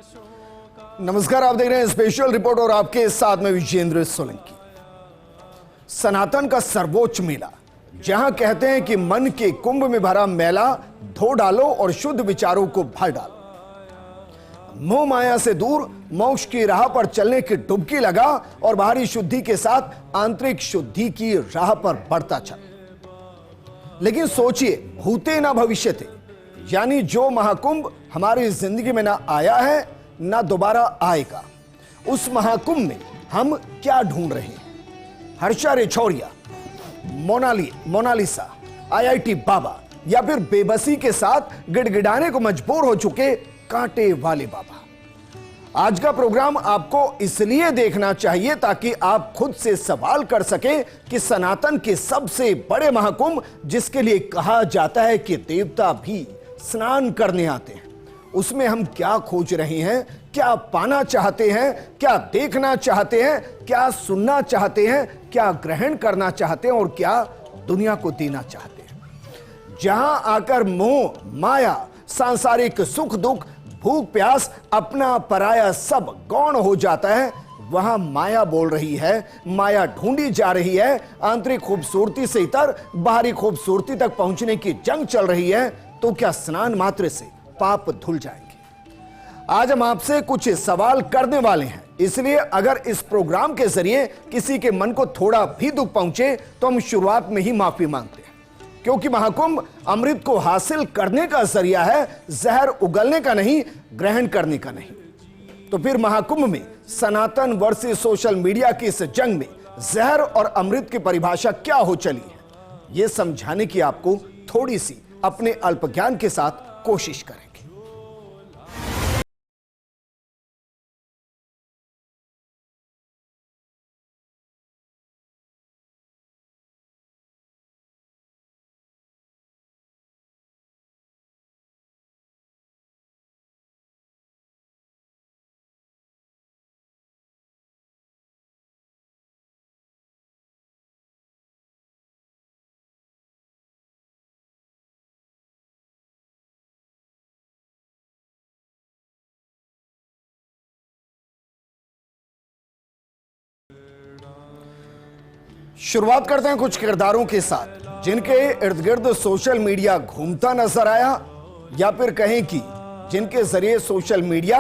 नमस्कार, आप देख रहे हैं स्पेशल रिपोर्ट और आपके साथ में विजेंद्र सोलंकी। सनातन का सर्वोच्च मेला, जहां कहते हैं कि मन के कुंभ में भरा मैला धो डालो और शुद्ध विचारों को भर डालो। मोह माया से दूर मोक्ष की राह पर चलने की डुबकी लगा और बाहरी शुद्धि के साथ आंतरिक शुद्धि की राह पर बढ़ता चल। लेकिन सोचिए, भूते ना भविष्यते, यानी जो महाकुंभ हमारी जिंदगी में ना आया है ना दोबारा आएगा, उस महाकुंभ में हम क्या ढूंढ रहे हैं? हर्षा रेछौरिया, मोनालिसा, आईआईटी बाबा, या फिर बेबसी के साथ गिड़गिड़ाने को मजबूर हो चुके कांटे वाले बाबा? आज का प्रोग्राम आपको इसलिए देखना चाहिए ताकि आप खुद से सवाल कर सकें कि सनातन के सबसे बड़े महाकुंभ, जिसके लिए कहा जाता है कि देवता भी स्नान करने आते हैं, उसमें हम क्या खोज रहे हैं, क्या पाना चाहते हैं, क्या देखना चाहते हैं, क्या सुनना चाहते हैं, क्या ग्रहण करना चाहते हैं और क्या दुनिया को देना चाहते हैं। जहां आकर मोह माया, सांसारिक सुख दुख, भूख प्यास, अपना पराया सब गौण हो जाता है, वहां माया बोल रही है, माया ढूंढी जा रही है। आंतरिक खूबसूरती से इतर बाहरी खूबसूरती तक पहुंचने की जंग चल रही है। तो क्या स्नान मात्र से पाप धुल जाएंगे? आज हम आपसे कुछ सवाल करने वाले हैं, इसलिए अगर इस प्रोग्राम के जरिए किसी के मन को थोड़ा भी दुख पहुंचे तो हम शुरुआत में ही माफी मांगते हैं, क्योंकि महाकुंभ अमृत को हासिल करने का जरिया है, जहर उगलने का नहीं, ग्रहण करने का नहीं। तो फिर महाकुंभ में सनातन वर्सेस सोशल मीडिया की इस जंग में जहर और अमृत की परिभाषा क्या हो चली है, यह समझाने की आपको थोड़ी सी अपने अल्प ज्ञान के साथ कोशिश करेंगे। शुरुआत करते हैं कुछ किरदारों के साथ जिनके इर्द गिर्द सोशल मीडिया घूमता नजर आया, या फिर कहें कि जिनके जरिए सोशल मीडिया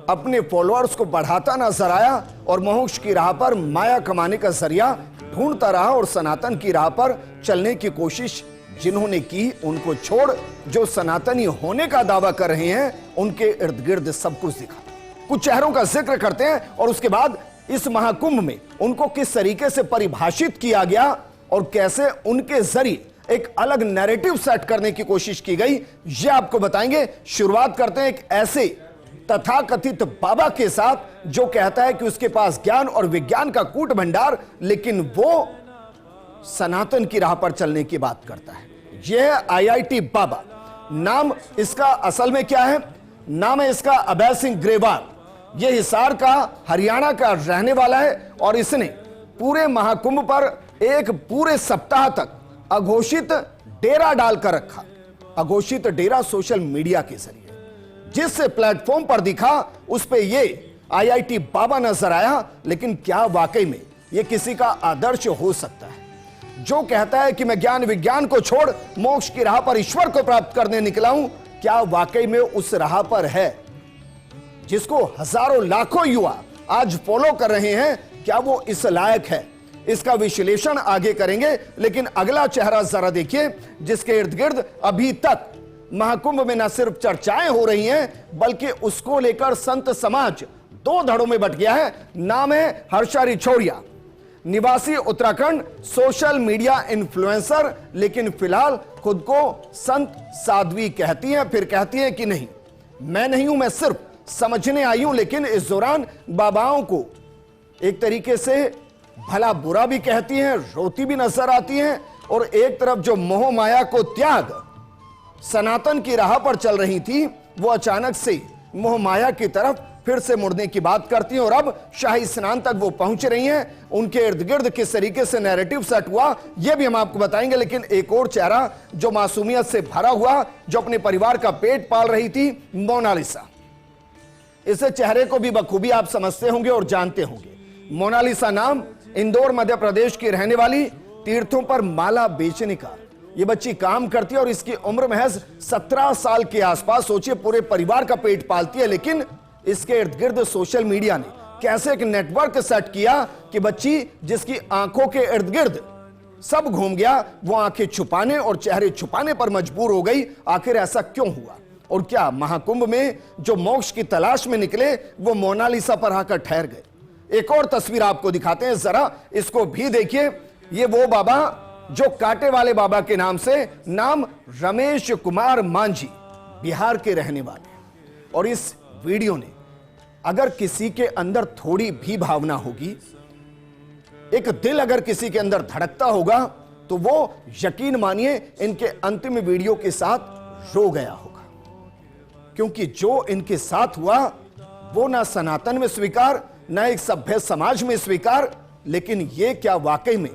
अपने फॉलोअर्स को बढ़ाता नजर आया और मोक्ष की राह पर माया कमाने का जरिया ढूंढता रहा और सनातन की राह पर चलने की कोशिश जिन्होंने की, उनको छोड़ जो सनातनी होने का दावा कर रहे हैं, उनके इर्द गिर्द सब कुछ दिखा। कुछ चेहरों का जिक्र करते हैं और उसके बाद इस महाकुंभ में उनको किस तरीके से परिभाषित किया गया और कैसे उनके जरिए एक अलग नैरेटिव सेट करने की कोशिश की गई, ये आपको बताएंगे। शुरुआत करते हैं एक ऐसे तथाकथित बाबा के साथ जो कहता है कि उसके पास ज्ञान और विज्ञान का कूट भंडार, लेकिन वो सनातन की राह पर चलने की बात करता है। यह है आईआईटी बाबा। नाम इसका असल में क्या है? नाम है इसका अभय सिंह ग्रेवाल। यह हिसार का, हरियाणा का रहने वाला है और इसने पूरे महाकुंभ पर एक पूरे सप्ताह तक अघोषित डेरा डालकर रखा। अघोषित डेरा सोशल मीडिया के जरिए जिस प्लेटफॉर्म पर दिखा उस पे ये आईआईटी बाबा नजर आया। लेकिन क्या वाकई में ये किसी का आदर्श हो सकता है जो कहता है कि मैं ज्ञान विज्ञान को छोड़ मोक्ष की राह पर ईश्वर को प्राप्त करने निकला हूं? क्या वाकई में उस राह पर है जिसको हजारों लाखों युवा आज फॉलो कर रहे हैं? क्या वो इस लायक है? इसका विश्लेषण आगे करेंगे, लेकिन अगला चेहरा जरा देखिए जिसके इर्द गिर्द अभी तक महाकुंभ में न सिर्फ चर्चाएं हो रही हैं बल्कि उसको लेकर संत समाज दो धड़ों में बट गया है। नाम है हर्षा रेछौरिया, निवासी उत्तराखंड, सोशल मीडिया इन्फ्लुएंसर, लेकिन फिलहाल खुद को संत साध्वी कहती हैं। फिर कहती हैं कि नहीं, मैं नहीं हूं, मैं सिर्फ समझने आई हूं। लेकिन इस दौरान बाबाओं को एक तरीके से भला बुरा भी कहती हैं, रोती भी नजर आती हैं, और एक तरफ जो मोह माया को त्याग सनातन की राह पर चल रही थी, वो अचानक से मोह माया की तरफ फिर से मुड़ने की बात करती हैं और अब शाही स्नान तक वो पहुंच रही हैं। उनके इर्द गिर्द किस तरीके से नैरेटिव सेट हुआ ये भी हम आपको बताएंगे। लेकिन एक और चेहरा जो मासूमियत से भरा हुआ, जो अपने परिवार का पेट पाल रही थी, मोनालिसा। इस चेहरे को भी बखूबी आप समझते होंगे और जानते होंगे। मोनालिसा नाम, इंदौर मध्य प्रदेश की रहने वाली, तीर्थों पर माला बेचने का ये बच्ची काम करती है और इसकी उम्र महज 17 साल के आसपास। सोचिए, पूरे परिवार का पेट पालती है, लेकिन इसके इर्द गिर्द सोशल मीडिया ने कैसे एक नेटवर्क सेट किया कि बच्ची जिसकी आंखों के इर्द गिर्द सब घूम गया, वो आंखें छुपाने और चेहरे छुपाने पर मजबूर हो गई। आखिर ऐसा क्यों हुआ? और क्या महाकुंभ में जो मोक्ष की तलाश में निकले वो मोनालिसा पर आकर ठहर गए? एक और तस्वीर आपको दिखाते हैं, जरा इसको भी देखिए। ये वो बाबा जो कांटे वाले बाबा के नाम से, नाम रमेश कुमार मांझी, बिहार के रहने वाले। और इस वीडियो ने अगर किसी के अंदर थोड़ी भी भावना होगी, एक दिल अगर किसी के अंदर धड़कता होगा, तो वो यकीन मानिए इनके अंतिम वीडियो के साथ रो गया होगा। क्योंकि जो इनके साथ हुआ वो ना सनातन में स्वीकार, ना एक सभ्य समाज में स्वीकार, लेकिन ये क्या वाकई में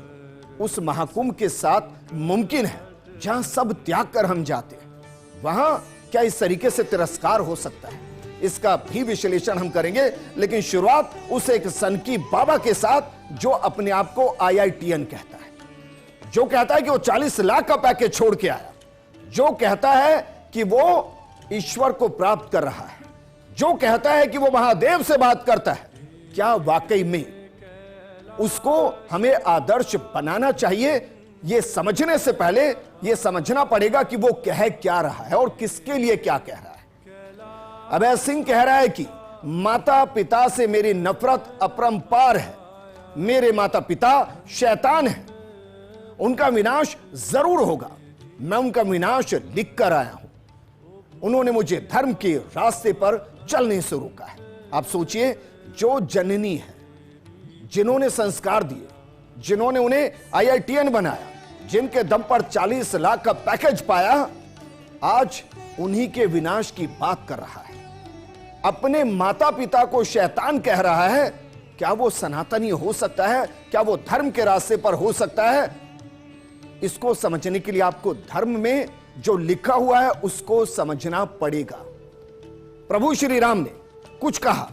उस महाकुंभ के साथ मुमकिन है जहां सब त्याग कर हम जाते हैं? वहां क्या इस तरीके से तिरस्कार हो सकता है? इसका भी विश्लेषण हम करेंगे, लेकिन शुरुआत उस एक सनकी बाबा के साथ जो अपने आप को IITN कहता है, जो कहता है कि वो 40 लाख का पैकेज छोड़ के आया, जो कहता है कि वो ईश्वर को प्राप्त कर रहा है, जो कहता है कि वो महादेव से बात करता है। क्या वाकई में उसको हमें आदर्श बनाना चाहिए? यह समझने से पहले यह समझना पड़ेगा कि वो कह क्या रहा है और किसके लिए क्या कह रहा है। अभय सिंह कह रहा है कि माता पिता से मेरी नफरत अपरंपार है, मेरे माता पिता शैतान हैं, उनका विनाश जरूर होगा, मैं उनका विनाश लिख कर आया हूं, उन्होंने मुझे धर्म के रास्ते पर चलने से रोका है। आप सोचिए, जो जननी है, जिन्होंने संस्कार दिए, जिन्होंने उन्हें IITN बनाया, जिनके दम पर 40 लाख का पैकेज पाया, आज उन्हीं के विनाश की बात कर रहा है, अपने माता पिता को शैतान कह रहा है। क्या वो सनातनी हो सकता है? क्या वो धर्म के रास्ते पर हो सकता है? इसको समझने के लिए आपको धर्म में जो लिखा हुआ है उसको समझना पड़ेगा। प्रभु श्री राम ने कुछ कहा,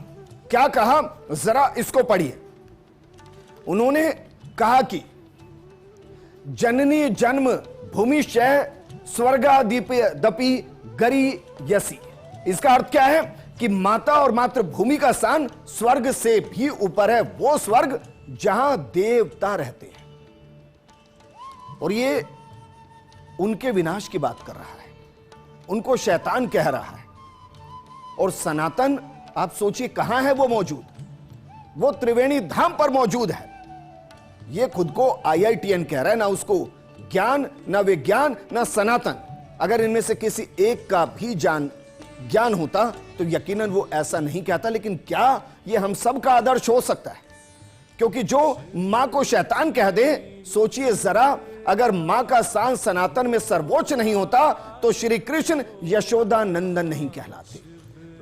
क्या कहा जरा इसको पढ़िए। उन्होंने कहा कि जननी जन्म भूमिश्चय स्वर्गादपि गरी यसी। इसका अर्थ क्या है कि माता और मातृभूमि का स्थान स्वर्ग से भी ऊपर है, वो स्वर्ग जहां देवता रहते हैं। और ये उनके विनाश की बात कर रहा है, उनको शैतान कह रहा है। और सनातन, आप सोचिए कहां है वो मौजूद? वो त्रिवेणी धाम पर मौजूद है। ये खुद को IITN कह रहा है, ना उसको ज्ञान, ना विज्ञान, ना सनातन। अगर इनमें से किसी एक का भी ज्ञान होता तो यकीनन वो ऐसा नहीं कहता। लेकिन क्या ये हम सब का आदर्श हो सकता है? क्योंकि जो मां को शैतान कह दे, सोचिए जरा, अगर मां का स्थान सनातन में सर्वोच्च नहीं होता तो श्री कृष्ण यशोदा नंदन नहीं कहलाते,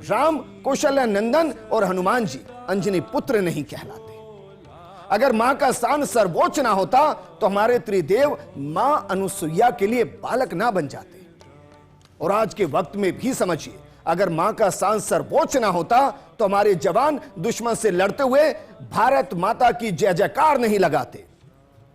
राम कौशल्या नंदन और हनुमान जी अंजनी पुत्र नहीं कहलाते। अगर मां का स्थान सर्वोच्च ना होता तो हमारे त्रिदेव मां अनुसुईया के लिए बालक ना बन जाते। और आज के वक्त में भी समझिए, अगर मां का स्थान सर्वोच्च ना होता तो हमारे जवान दुश्मन से लड़ते हुए भारत माता की जय जयकार नहीं लगाते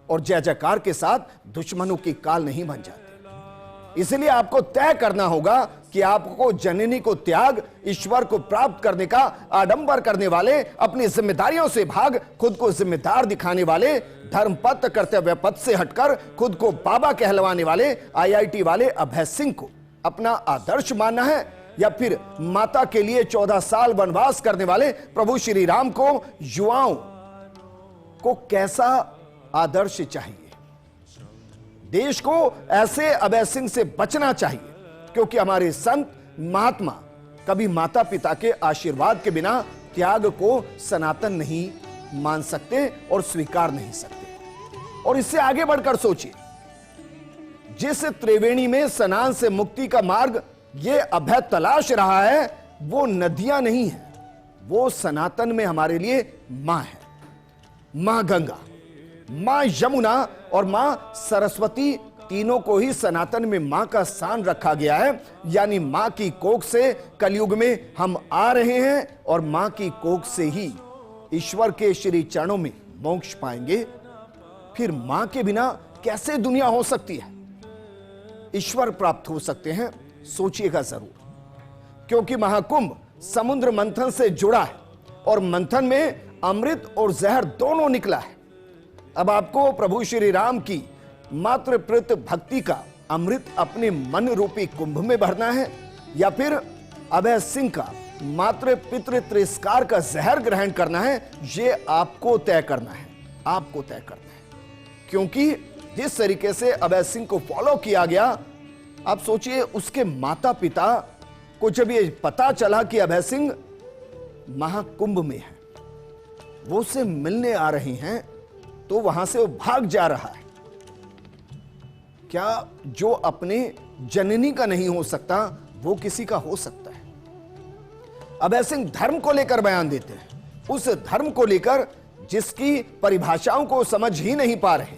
और जय जयकार के साथ दुश्मनों की काल नहीं बन जाते। इसलिए आपको तय करना होगा कि आपको जननी को त्याग, ईश्वर को प्राप्त करने का आडंबर करने वाले, अपनी जिम्मेदारियों से भाग खुद को जिम्मेदार दिखाने वाले, धर्म पथ कर्तव्य पथ से हटकर खुद को बाबा कहलवाने वाले IIT वाले अभय सिंह को अपना आदर्श मानना है, या फिर माता के लिए 14 साल वनवास करने वाले प्रभु श्री राम को, युवाओं को कैसा आदर्श चाहिए? देश को ऐसे अभय सिंह से बचना चाहिए, क्योंकि हमारे संत महात्मा कभी माता पिता के आशीर्वाद के बिना त्याग को सनातन नहीं मान सकते और स्वीकार नहीं सकते। और इससे आगे बढ़कर सोचिए, जिस त्रिवेणी में स्नान से मुक्ति का मार्ग ये अभय तलाश रहा है, वो नदियां नहीं है, वो सनातन में हमारे लिए मां है। मां गंगा, मां यमुना और मां सरस्वती तीनों को ही सनातन में मां का स्थान रखा गया है, यानी मां की कोख से कलयुग में हम आ रहे हैं और मां की कोख से ही ईश्वर के श्री चरणों में मोक्ष पाएंगे। फिर मां के बिना कैसे दुनिया हो सकती है, ईश्वर प्राप्त हो सकते हैं? सोचिएगा जरूर, क्योंकि महाकुंभ समुद्र मंथन से जुड़ा है और मंथन में अमृत और जहर दोनों निकला है। अब आपको प्रभु श्री राम की मात्र प्रीत भक्ति का अमृत अपने मन रूपी कुंभ में भरना है, या फिर अभय सिंह का मात्र पितृ तिरस्कार का जहर ग्रहण करना है? ये आपको तय करना है, आपको तय करना है। क्योंकि जिस तरीके से अभय सिंह को फॉलो किया गया, आप सोचिए उसके माता पिता को जब ये पता चला कि अभय सिंह महाकुंभ में है, वो उससे मिलने आ रहे हैं, तो वहां से वो भाग जा रहा है। क्या जो अपने जननी का नहीं हो सकता वो किसी का हो सकता है? अभय सिंह धर्म को लेकर बयान देते हैं, उस धर्म को लेकर जिसकी परिभाषाओं को समझ ही नहीं पा रहे,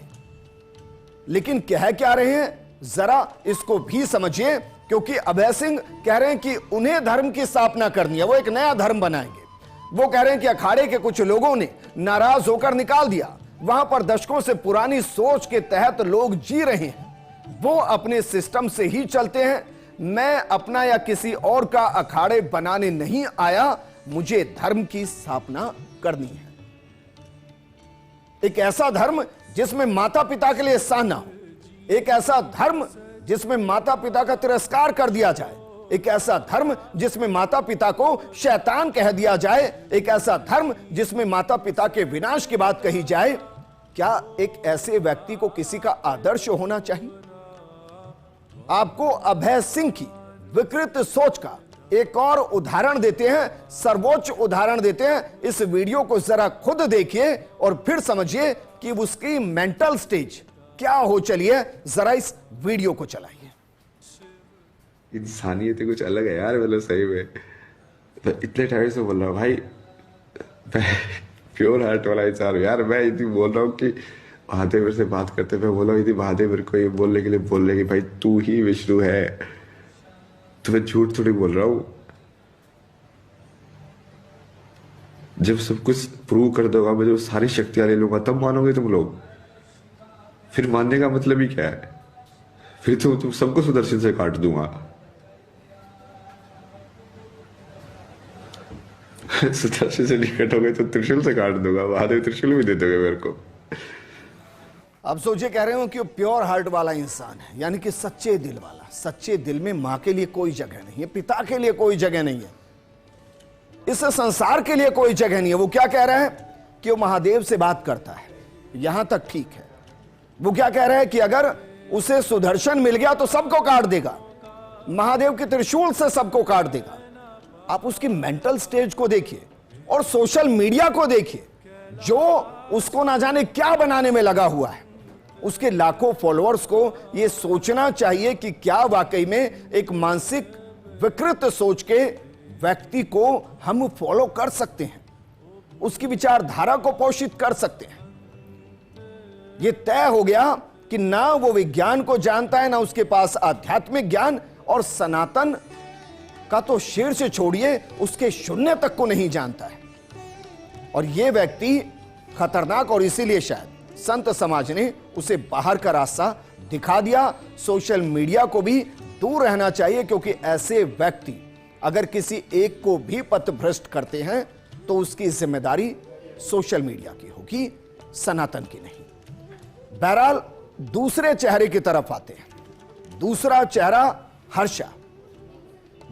लेकिन कह क्या रहे हैं जरा इसको भी समझिए। क्योंकि अभय सिंह कह रहे हैं कि उन्हें धर्म की स्थापना करनी है, वो एक नया धर्म बनाएंगे। वो कह रहे हैं कि अखाड़े के कुछ लोगों ने नाराज होकर निकाल दिया, वहां पर दशकों से पुरानी सोच के तहत लोग जी रहे हैं, वो अपने सिस्टम से ही चलते हैं। मैं अपना या किसी और का अखाड़े बनाने नहीं आया, मुझे धर्म की स्थापना करनी है। एक ऐसा धर्म जिसमें माता पिता के लिए स्थान ना हो, एक ऐसा धर्म जिसमें माता पिता का तिरस्कार कर दिया जाए, एक ऐसा धर्म जिसमें माता पिता को शैतान कह दिया जाए, एक ऐसा धर्म जिसमें माता पिता के विनाश की बात कही जाए। क्या एक ऐसे व्यक्ति को किसी का आदर्श होना चाहिए? आपको अभय सिंह की विकृत सोच का एक और उदाहरण देते हैं, सर्वोच्च उदाहरण देते हैं। इस वीडियो को जरा खुद देखिए और फिर समझिए कि उसकी मेंटल स्टेज क्या हो चली है। जरा इस वीडियो को चलाइए। इंसानियत ही कुछ अलग है यार, मतलब सही में तो इतने टाइम से बोल रहा हूँ भाई, मैं प्योर हार्ट वाला इंसान हूँ यार। मैं यदि बोल रहा हूँ कि महादेव से बात करते, मैं बोला यदि महादेव मेरे को ये बोलने के लिए बोल रहे कि भाई तू ही विष्णु है, तो मैं झूठ थोड़ी बोल रहा हूँ। जब सब कुछ प्रूव कर दूंगा, मैं जब सारी शक्तियां ले लूंगा, तब मानोगे तुम लोग। फिर मानने का मतलब ही क्या है? फिर तो तुम सबको सुदर्शन से काट दूंगा। सुदर्शन से नहीं कटोगे तो त्रिशूल से काट दूंगा, महादेव त्रिशूल भी दे दोगे मेरे को। अब सोचिए, कह रहे हो कि वो प्योर हार्ट वाला इंसान है, यानी कि सच्चे दिल वाला। सच्चे दिल में मां के लिए कोई जगह नहीं है, पिता के लिए कोई जगह नहीं है, इस संसार के लिए कोई जगह नहीं है। वो क्या कह रहा है कि वो महादेव से बात करता है, यहां तक ठीक है। वो क्या कह रहा है कि अगर उसे सुदर्शन मिल गया तो सबको काट देगा, महादेव के त्रिशूल से सबको काट देगा। आप उसकी मेंटल स्टेज को देखिए और सोशल मीडिया को देखिए, जो उसको ना जाने क्या बनाने में लगा हुआ है। उसके लाखों फॉलोअर्स को यह सोचना चाहिए कि क्या वाकई में एक मानसिक विकृत सोच के व्यक्ति को हम फॉलो कर सकते हैं, उसकी विचारधारा को पोषित कर सकते हैं। यह तय हो गया कि ना वो विज्ञान को जानता है, ना उसके पास आध्यात्मिक ज्ञान, और सनातन का तो शीर्ष छोड़िए, उसके शून्य तक को नहीं जानता है। और यह व्यक्ति खतरनाक, और इसीलिए शायद संत समाज ने उसे बाहर का रास्ता दिखा दिया। सोशल मीडिया को भी दूर रहना चाहिए, क्योंकि ऐसे व्यक्ति अगर किसी एक को भी पथभ्रष्ट करते हैं तो उसकी जिम्मेदारी सोशल मीडिया की होगी, सनातन की नहीं। बहरहाल दूसरे चेहरे की तरफ आते हैं। दूसरा चेहरा हर्षा,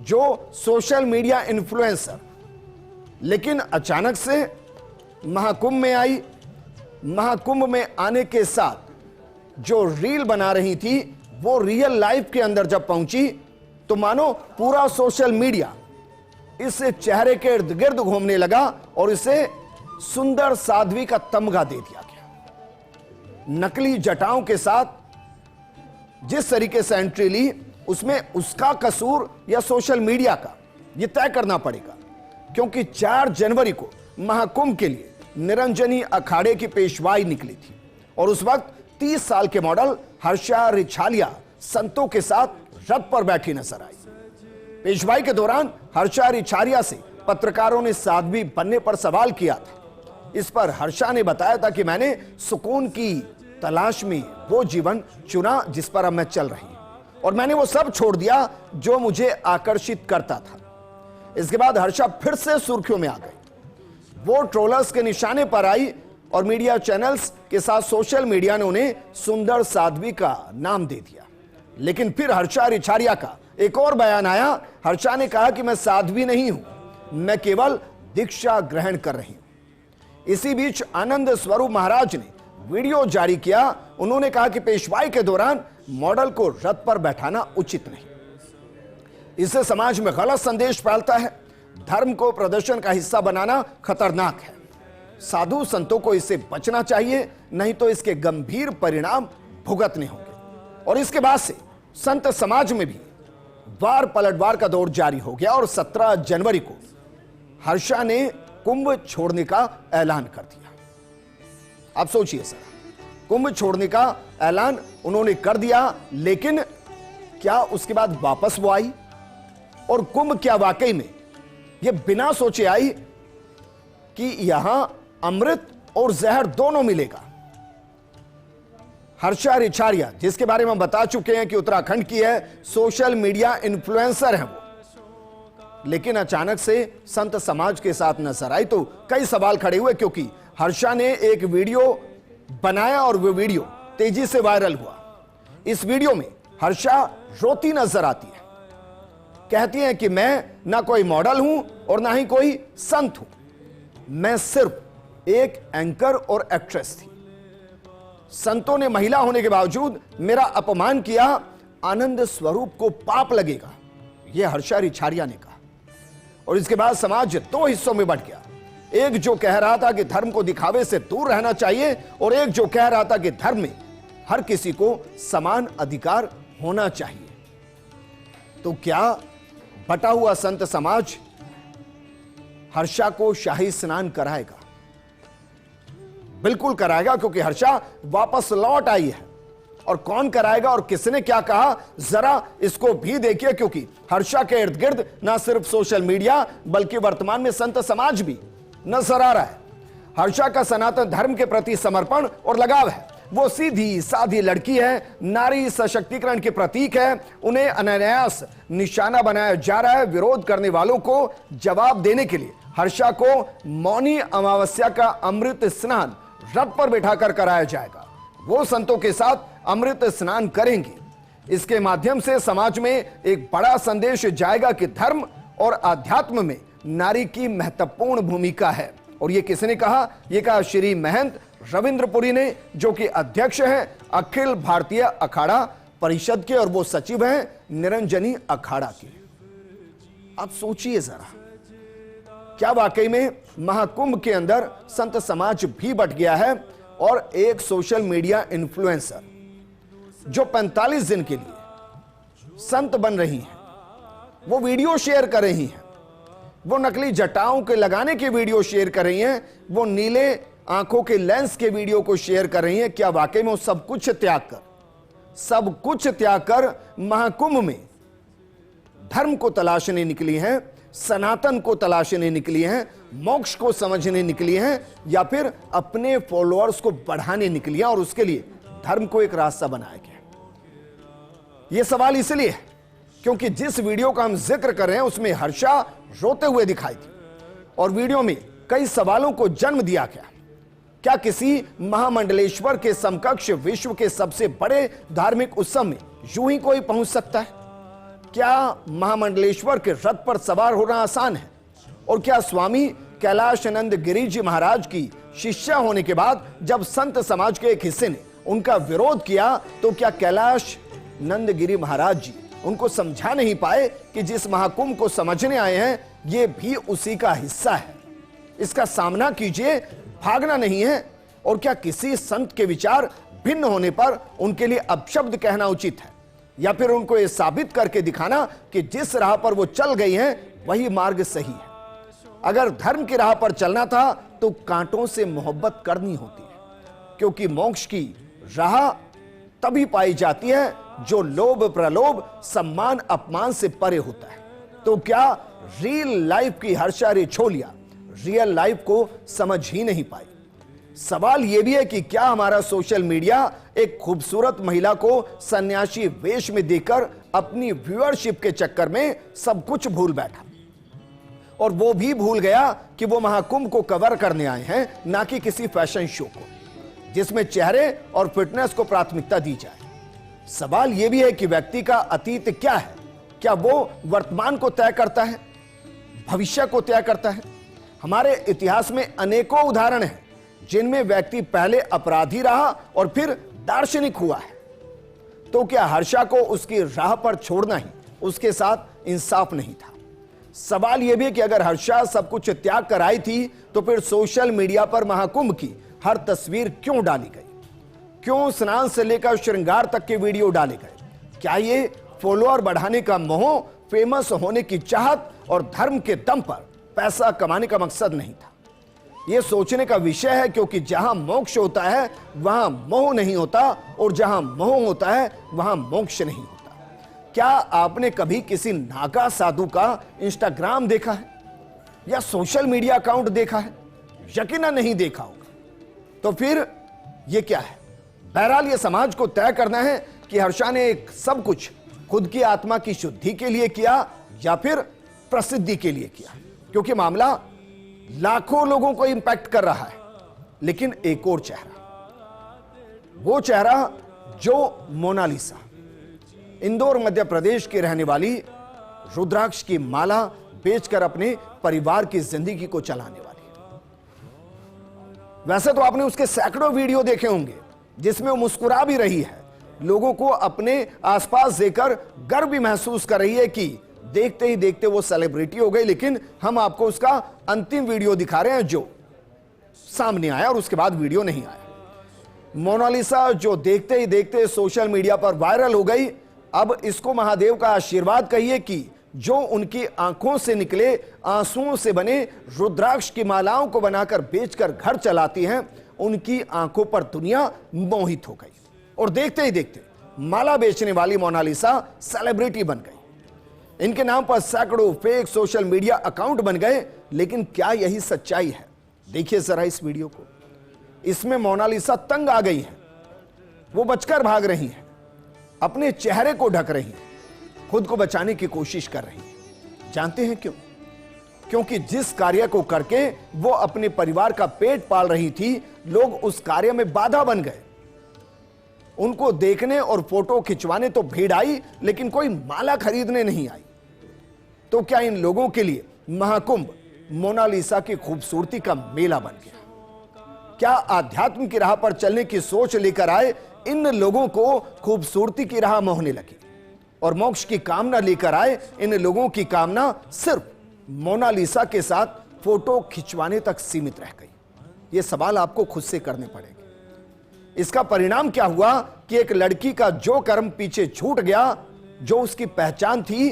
जो सोशल मीडिया इन्फ्लुएंसर, लेकिन अचानक से महाकुंभ में आई। महाकुंभ में आने के साथ जो रील बना रही थी, वो रियल लाइफ के अंदर जब पहुंची तो मानो पूरा सोशल मीडिया इस चेहरे के इर्द गिर्द घूमने लगा और इसे सुंदर साध्वी का तमगा दे दिया गया। नकली जटाओं के साथ जिस तरीके से एंट्री ली, उसमें उसका कसूर या सोशल मीडिया का, यह तय करना पड़ेगा। क्योंकि 4 जनवरी को महाकुंभ के लिए निरंजनी अखाड़े की पेशवाई निकली थी और उस वक्त 30 साल के मॉडल हर्षा रिछालिया संतों के साथ रथ पर बैठी नजर आई। पेशवाई के दौरान हर्षा रिछालिया से पत्रकारों ने साध्वी बनने पर सवाल किया था। इस पर हर्षा ने बताया था कि मैंने सुकून की तलाश में वो जीवन चुना जिस पर अब मैं चल रही हूं, और मैंने वो सब छोड़ दिया जो मुझे आकर्षित करता था। इसके बाद हर्षा फिर से सुर्खियों में आ गई। वो ट्रोलर्स के निशाने पर आई और मीडिया चैनल्स के साथ सोशल मीडिया ने उन्हें सुंदर साध्वी का नाम दे दिया। लेकिन फिर हर्षा रिछालिया का एक और बयान आया। हर्षा ने कहा कि मैं साध्वी नहीं हूं, मैं केवल दीक्षा ग्रहण कर रही हूं। इसी बीच आनंद स्वरूप महाराज ने वीडियो जारी किया। उन्होंने कहा कि पेशवाई के दौरान मॉडल को रथ पर बैठाना उचित नहीं, इससे समाज में गलत संदेश फैलता है। धर्म को प्रदर्शन का हिस्सा बनाना खतरनाक है। साधु संतों को इससे बचना चाहिए, नहीं तो इसके गंभीर परिणाम भुगतने होंगे। और इसके बाद से संत समाज में भी वार पलटवार का दौर जारी हो गया और 17 जनवरी को हर्षा ने कुंभ छोड़ने का ऐलान कर दिया। आप सोचिए सर, कुंभ छोड़ने का ऐलान उन्होंने कर दिया, लेकिन क्या उसके बाद वापस वो आई? और कुंभ क्या वाकई में ये बिना सोचे आई कि यहां अमृत और जहर दोनों मिलेगा? हर्षा रिछालिया, जिसके बारे में हम बता चुके हैं कि उत्तराखंड की है, सोशल मीडिया इन्फ्लुएंसर है वो, लेकिन अचानक से संत समाज के साथ नजर आई तो कई सवाल खड़े हुए, क्योंकि हर्षा ने एक वीडियो बनाया और वो वीडियो तेजी से वायरल हुआ। इस वीडियो में हर्षा रोती नजर आती है, कहती हैं कि मैं ना कोई मॉडल हूं और ना ही कोई संत हूं, मैं सिर्फ एक एंकर और एक्ट्रेस थी। संतों ने महिला होने के बावजूद मेरा अपमान किया, आनंद स्वरूप को पाप लगेगा, यह हर्षा रिछालिया ने कहा। और इसके बाद समाज दो हिस्सों में बंट गया। एक जो कह रहा था कि धर्म को दिखावे से दूर रहना चाहिए, और एक जो कह रहा था कि धर्म में हर किसी को समान अधिकार होना चाहिए। तो क्या बटा हुआ संत समाज हर्षा को शाही स्नान कराएगा? बिल्कुल कराएगा, क्योंकि हर्षा वापस लौट आई है। और कौन कराएगा और किसने क्या कहा, जरा इसको भी देखिए, क्योंकि हर्षा के इर्द गिर्द ना सिर्फ सोशल मीडिया बल्कि वर्तमान में संत समाज भी नजर आ रहा है। हर्षा का सनातन धर्म के प्रति समर्पण और लगाव है। वो सीधी साधी लड़की है, नारी सशक्तिकरण के प्रतीक है। उन्हें अनायास निशाना बनाया जा रहा है। विरोध करने वालों को जवाब देने के लिए हर्षा को मौनी अमावस्या का अमृत स्नान रथ पर बैठाकर कराया जाएगा। वो संतों के साथ अमृत स्नान करेंगे। इसके माध्यम से समाज में एक बड़ा संदेश जाएगा कि धर्म और अध्यात्म में नारी की महत्वपूर्ण भूमिका है। और ये किसने कहा? ये कहा श्री महंत रविंद्रपुरी ने, जो कि अध्यक्ष हैं अखिल भारतीय अखाड़ा परिषद के, और वो सचिव हैं निरंजनी अखाड़ा के। आप सोचिए जरा, क्या वाकई में महाकुंभ के अंदर संत समाज भी बट गया है? और एक सोशल मीडिया इन्फ्लुएंसर जो 45 दिन के लिए संत बन रही हैं, वो वीडियो शेयर कर रही हैं, वो नकली जटाओं के लगाने के वीडियो शेयर कर रही हैं, वो नीले आंखों के लेंस के वीडियो को शेयर कर रही हैं। क्या वाकई में वो सब कुछ त्याग कर महाकुंभ में धर्म को तलाशने निकली हैं, सनातन को तलाशने निकली हैं, मोक्ष को समझने निकली हैं, या फिर अपने फॉलोअर्स को बढ़ाने निकली हैं और उसके लिए धर्म को एक रास्ता बनाया गया? यह सवाल इसलिए है क्योंकि जिस वीडियो का हम जिक्र कर रहे हैं उसमें हर्षा रोते हुए दिखाई दी, और वीडियो में कई सवालों को जन्म दिया गया। क्या किसी महामंडलेश्वर के समकक्ष विश्व के सबसे बड़े धार्मिक उत्सव में यूं ही कोई पहुंच सकता है? क्या महामंडलेश्वर के रथ पर सवार होना आसान है? और क्या स्वामी कैलाशानंद गिरी जी महाराज की शिष्या होने के बाद जब संत समाज के एक हिस्से ने उनका विरोध किया, तो क्या कैलाश नंद गिरी महाराज जी उनको समझा नहीं पाए कि जिस महाकुंभ को समझने आए हैं ये भी उसी का हिस्सा है, इसका सामना कीजिए, भागना नहीं है? और क्या किसी संत के विचार भिन्न होने पर उनके लिए अपशब्द कहना उचित है, या फिर उनको यह साबित करके दिखाना कि जिस राह पर वो चल गई हैं वही मार्ग सही है? अगर धर्म की राह पर चलना था तो कांटों से मोहब्बत करनी होती है, क्योंकि मोक्ष की राह तभी पाई जाती है जो लोभ प्रलोभ सम्मान अपमान से परे होता है। तो क्या रियल लाइफ की हर्षा रेछोलिया रियल लाइफ को समझ ही नहीं पाई? सवाल यह भी है कि क्या हमारा सोशल मीडिया एक खूबसूरत महिला को सन्यासी वेश में देकर अपनी व्यूअरशिप के चक्कर में सब कुछ भूल बैठा, और वो भी भूल गया कि वो महाकुंभ को कवर करने आए हैं, ना कि किसी फैशन शो को जिसमें चेहरे और फिटनेस को प्राथमिकता दी जाए। सवाल यह भी है कि व्यक्ति का अतीत क्या है? क्या वो वर्तमान को तय करता है, भविष्य को तय करता है? हमारे इतिहास में अनेकों उदाहरण हैं जिनमें व्यक्ति पहले अपराधी रहा और फिर दार्शनिक हुआ है। तो क्या हर्षा को उसकी राह पर छोड़ना ही उसके साथ इंसाफ नहीं था? सवाल यह भी है कि अगर हर्षा सब कुछ त्याग कर आई थी तो फिर सोशल मीडिया पर महाकुंभ की हर तस्वीर क्यों डाली गई? क्यों स्नान से लेकर श्रृंगार तक के वीडियो डाले गए? क्या ये फॉलोअर बढ़ाने का मोह, फेमस होने की चाहत और धर्म के दम पर पैसा कमाने का मकसद नहीं था? यह सोचने का विषय है, क्योंकि जहां मोक्ष होता है वहां मोह नहीं होता, और जहां मोह होता है वहां मोक्ष नहीं होता। क्या आपने कभी किसी नागा साधु का इंस्टाग्राम देखा है या सोशल मीडिया अकाउंट देखा है? यकीनन नहीं देखा होगा। तो फिर यह क्या है? बहरहाल यह समाज को तय करना है कि हर्षा ने एक सब कुछ खुद की आत्मा की शुद्धि के लिए किया या फिर प्रसिद्धि के लिए किया, क्योंकि मामला लाखों लोगों को इंपैक्ट कर रहा है। लेकिन एक और चेहरा, वो चेहरा जो मोनालिसा, इंदौर मध्य प्रदेश की रहने वाली, रुद्राक्ष की माला बेचकर अपने परिवार की जिंदगी को चलाने वाली। वैसे तो आपने उसके सैकड़ों वीडियो देखे होंगे जिसमें वो मुस्कुरा भी रही है, लोगों को अपने आसपास देखकर गर्व भी महसूस कर रही है कि देखते ही देखते वो सेलिब्रिटी हो गई। लेकिन हम आपको उसका अंतिम वीडियो दिखा रहे हैं जो सामने आया और उसके बाद वीडियो नहीं आया। मोनालिसा जो देखते ही देखते सोशल मीडिया पर वायरल हो गई, अब इसको महादेव का आशीर्वाद कहिए कि जो उनकी आंखों से निकले आंसुओं से बने रुद्राक्ष की मालाओं को बनाकर बेचकर घर चलाती हैं, उनकी आंखों पर दुनिया मोहित हो गई और देखते ही देखते माला बेचने वाली मोनालिसा सेलिब्रिटी बन गई। इनके नाम पर सैकड़ों फेक सोशल मीडिया अकाउंट बन गए। लेकिन क्या यही सच्चाई है? देखिए जरा इस वीडियो को। इसमें मोनालिसा तंग आ गई है, वो बचकर भाग रही है, अपने चेहरे को ढक रही है, खुद को बचाने की कोशिश कर रही है। जानते हैं क्यों? क्योंकि जिस कार्य को करके वो अपने परिवार का पेट पाल रही थी, लोग उस कार्य में बाधा बन गए। उनको देखने और फोटो खिंचवाने तो भीड़ आई, लेकिन कोई माला खरीदने नहीं आई। तो क्या इन लोगों के लिए महाकुंभ मोनालिसा की खूबसूरती का मेला बन गया? क्या आध्यात्म की राह पर चलने की सोच लेकर आए इन लोगों को खूबसूरती की राह मोहने लगी, और मोक्ष की कामना लेकर आए इन लोगों की कामना सिर्फ मोनालिसा के साथ फोटो खिंचवाने तक सीमित रह गई? यह सवाल आपको खुद से करने पड़ेंगे। इसका परिणाम क्या हुआ कि एक लड़की का जो कर्म पीछे छूट गया, जो उसकी पहचान थी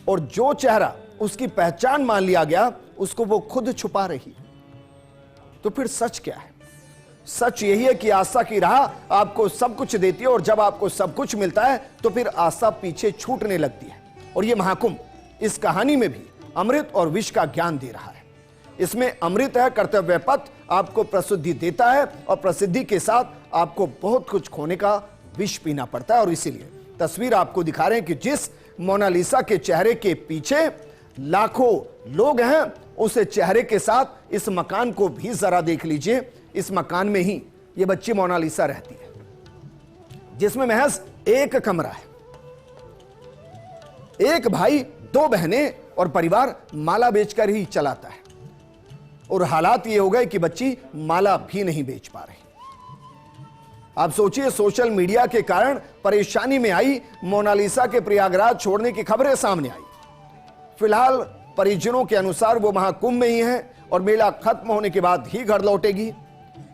और जो चेहरा उसकी पहचान मान लिया गया, उसको वो खुद छुपा रही। तो फिर सच क्या है? सच यही है कि आस्था की राह आपको सब कुछ देती है, और जब आपको सब कुछ मिलता है तो फिर आस्था पीछे छूटने लगती है। और यह महाकुंभ इस कहानी में भी अमृत और विष का ज्ञान दे रहा है। इसमें अमृत है, कर्तव्य पथ आपको प्रसिद्धि देता है, और प्रसिद्धि के साथ आपको बहुत कुछ खोने का विष पीना पड़ता है। और इसीलिए तस्वीर आपको दिखा रहे हैं कि जिस मोनालिसा के चेहरे के पीछे लाखों लोग हैं, उस चेहरे के साथ इस मकान को भी जरा देख लीजिए। इस मकान में ही ये बच्ची मोनालिसा रहती है, जिसमें महज एक कमरा है, एक भाई, दो बहनें और परिवार माला बेचकर ही चलाता है। और हालात ये हो गए कि बच्ची माला भी नहीं बेच पा रही। आप सोचिए, सोशल मीडिया के कारण परेशानी में आई मोनालिसा के प्रयागराज छोड़ने की खबरें सामने आई। फिलहाल परिजनों के अनुसार वो महाकुंभ में ही है और मेला खत्म होने के बाद ही घर लौटेगी।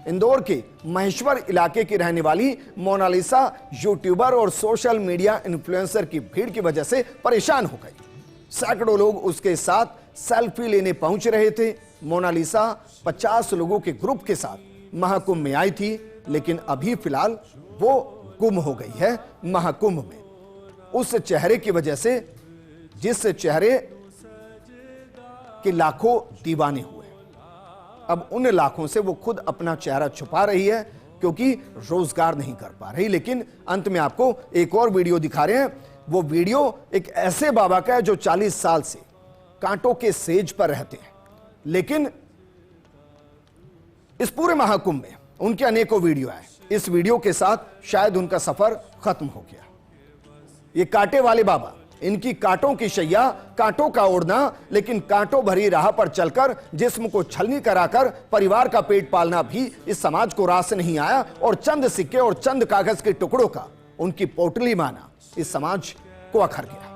इंदौर के महेश्वर इलाके की रहने वाली मोनालिसा यूट्यूबर और सोशल मीडिया इन्फ्लुएंसर की भीड़ की वजह से परेशान हो गई। सैकड़ों लोग उसके साथ सेल्फी लेने पहुंच रहे थे। मोनालिसा 50 लोगों के ग्रुप के साथ महाकुंभ में आई थी, लेकिन अभी फिलहाल वो गुम हो गई है महाकुंभ में, उस चेहरे की वजह से जिस चेहरे के लाखों दीवाने हुए। अब उन लाखों से वो खुद अपना चेहरा छुपा रही है क्योंकि रोजगार नहीं कर पा रही। लेकिन अंत में आपको एक और वीडियो दिखा रहे हैं। वो वीडियो एक ऐसे बाबा का है जो 40 साल से कांटों के सेज पर रहते हैं, लेकिन इस पूरे महाकुंभ में उनके अनेकों वीडियो आए। इस वीडियो के साथ शायद उनका सफर खत्म हो गया। ये कांटे वाले बाबा, इनकी कांटों की शैया, कांटों का ओढ़ना, लेकिन कांटों भरी राह पर चलकर जिस्म को छलनी कराकर परिवार का पेट पालना भी इस समाज को रास नहीं आया। और चंद सिक्के और चंद कागज के टुकड़ों का उनकी पोटली माना इस समाज को अखर गया।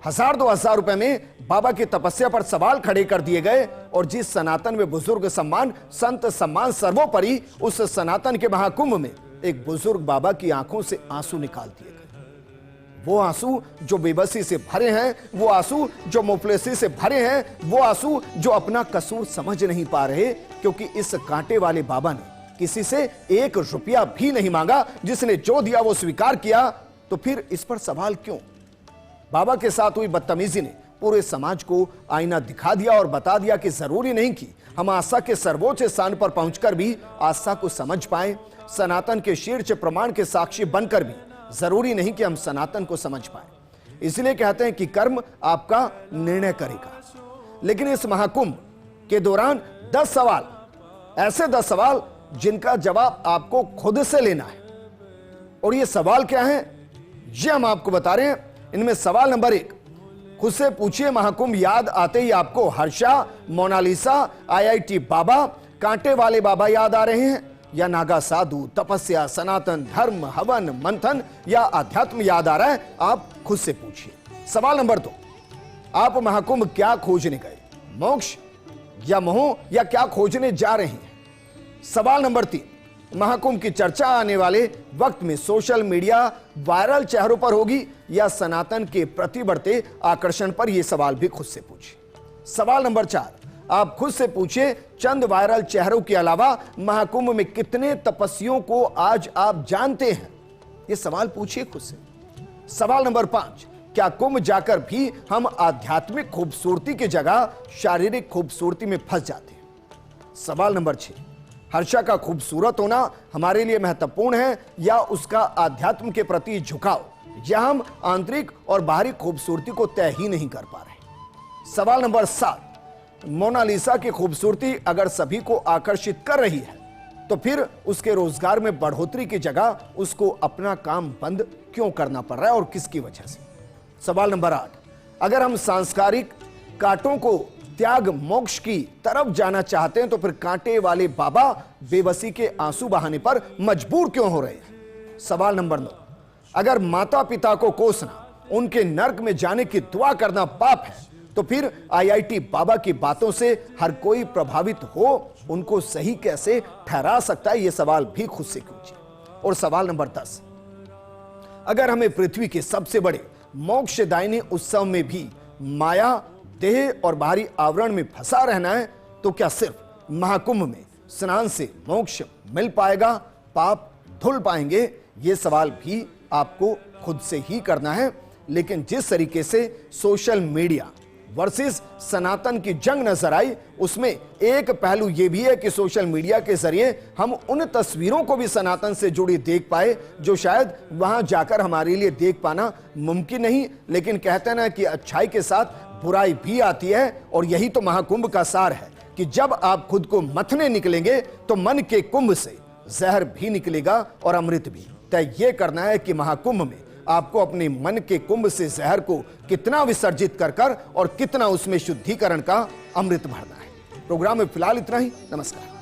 1000-2000 रुपए में बाबा की तपस्या पर सवाल खड़े कर दिए गए। और जिस सनातन में बुजुर्ग सम्मान, संत सम्मान सर्वोपरि, उस सनातन के महाकुंभ में एक बुजुर्ग बाबा की आंखों से आंसू निकाल दिए गए। वो आंसू जो बेबसी से भरे हैं, वो आंसू जो मुफलिसी से भरे हैं, वो आंसू जो अपना कसूर समझ नहीं पा रहे, क्योंकि इस कांटे वाले बाबा ने किसी से 1 रुपया भी नहीं मांगा। जिसने जो दिया वो स्वीकार किया। तो फिर इस पर सवाल क्यों? बाबा के साथ हुई बदतमीजी ने पूरे समाज को आईना दिखा दिया और बता दिया कि जरूरी नहीं कि हम आस्था के सर्वोच्च स्थान पर पहुंचकर भी आस्था को समझ पाए, सनातन के शीर्ष प्रमाण के साक्षी बनकर भी जरूरी नहीं कि हम सनातन को समझ पाए। इसलिए कहते हैं कि कर्म आपका निर्णय करेगा। लेकिन इस महाकुंभ के दौरान 10 सवाल, ऐसे 10 सवाल जिनका जवाब आपको खुद से लेना है। और ये सवाल क्या है, ये हम आपको बता रहे हैं। इनमें सवाल नंबर 1, खुद से पूछिए, महाकुंभ याद आते ही आपको हर्षा, मोनालिसा, IIT बाबा, कांटे वाले बाबा याद आ रहे हैं, या नागा साधु, तपस्या, सनातन, धर्म, हवन, मंथन या अध्यात्म याद आ रहा है? आप खुद से पूछिए। सवाल नंबर 2, आप महाकुंभ क्या खोजने गए, मोक्ष या मोह, या क्या खोजने जा रहे हैं? सवाल नंबर 3, महाकुंभ की चर्चा आने वाले वक्त में सोशल मीडिया वायरल चेहरों पर होगी या सनातन के प्रति बढ़ते आकर्षण पर? यह सवाल भी खुद से पूछिए। सवाल नंबर 4, आप खुद से पूछिए, चंद वायरल चेहरों के अलावा महाकुंभ में कितने तपस्वियों को आज आप जानते हैं? यह सवाल पूछिए खुद से। सवाल नंबर 5, क्या कुंभ जाकर भी हम आध्यात्मिक खूबसूरती की जगह शारीरिक खूबसूरती में फंस जाते हैं? सवाल नंबर 6, हर्षा का खूबसूरत होना हमारे लिए महत्वपूर्ण है या उसका आध्यात्म के प्रति झुकाव, या हम आंतरिक और बाहरी खूबसूरती को तय ही नहीं कर पा रहे? सवाल नंबर 7, मोनालिसा की खूबसूरती अगर सभी को आकर्षित कर रही है तो फिर उसके रोजगार में बढ़ोतरी की जगह उसको अपना काम बंद क्यों करना पड़ रहा है और किसकी वजह से? सवाल नंबर 8, अगर हम सांस्कारिक कांटों को त्याग मोक्ष की तरफ जाना चाहते हैं तो फिर कांटे वाले बाबा बेबसी के आंसू बहाने पर मजबूर क्यों हो रहे हैं? सवाल नंबर 9, अगर माता पिता को कोसना, उनके नर्क में जाने की दुआ करना पाप है तो फिर IIT बाबा की बातों से हर कोई प्रभावित हो, उनको सही कैसे ठहरा सकता है? यह सवाल भी खुद से पूछिए। और सवाल नंबर 10, अगर हमें पृथ्वी के सबसे बड़े मोक्षदायिनी उत्सव में भी माया, देह और बाहरी आवरण में फंसा रहना है तो क्या सिर्फ महाकुंभ में स्नान से मोक्ष मिल पाएगा, पाप धुल पाएंगे? ये सवाल भी आपको खुद से ही करना है। लेकिन जिस तरीके से सोशल मीडिया वर्सेस सनातन की जंग नजर आई, उसमें एक पहलू यह भी है कि सोशल मीडिया के जरिए हम उन तस्वीरों को भी सनातन से जुड़ी देख पाए जो शायद वहां जाकर हमारे लिए देख पाना मुमकिन नहीं। लेकिन कहते ना कि अच्छाई के साथ बुराई भी आती है, और यही तो महाकुंभ का सार है कि जब आप खुद को मथने निकलेंगे तो मन के कुंभ से जहर भी निकलेगा और अमृत भी। तय यह करना है कि महाकुंभ में आपको अपने मन के कुंभ से जहर को कितना विसर्जित कर और कितना उसमें शुद्धिकरण का अमृत भरना है। प्रोग्राम में फिलहाल इतना ही। नमस्कार।